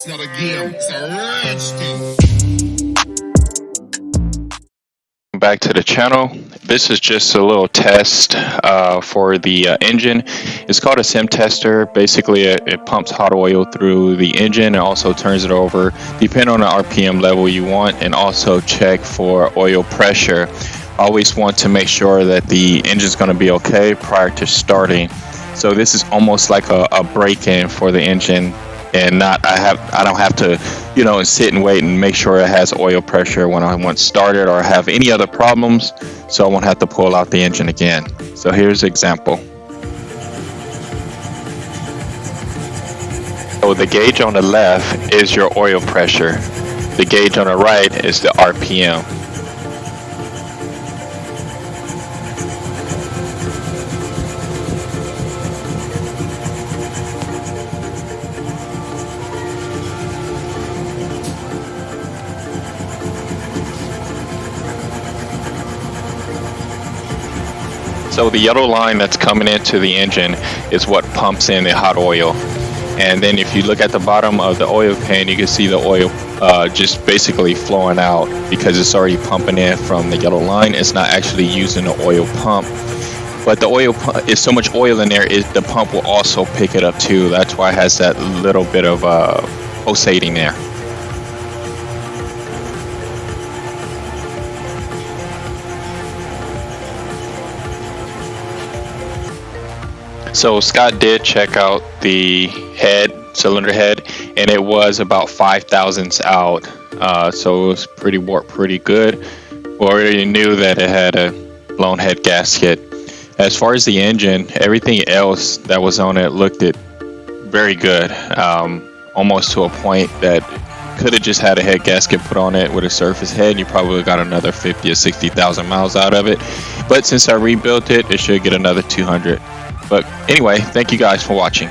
It's not a game, it's a rich thing. Back to the channel. This is just a little test for the engine. It's called a sim tester. Basically it pumps hot oil through the engine and also turns it over depending on the RPM level you want, and also check for oil pressure. Always want to make sure that the engine's going to be okay prior to starting. So this is almost like a break-in for the engine, and I don't have to sit and wait and make sure it has oil pressure when I want started or have any other problems, so I won't have to pull out the engine again. So here's an example. So the gauge on the left is your oil pressure. The gauge on the right is the RPM. So the yellow line that's coming into the engine is what pumps in the hot oil. And then if you look at the bottom of the oil pan, you can see the oil just basically flowing out because it's already pumping in from the yellow line. It's not actually using the oil pump. But the oil is so much oil in there, the pump will also pick it up too. That's why it has that little bit of pulsating there. So Scott did check out the cylinder head, and it was about 5 thousandths out. So it was pretty warped, pretty good. We already knew that it had a blown head gasket. As far as the engine, everything else that was on it looked very good, almost to a point that could have just had a head gasket put on it with a surface head. You probably got another 50 or 60,000 miles out of it. But since I rebuilt it, it should get another 200. But anyway, thank you guys for watching.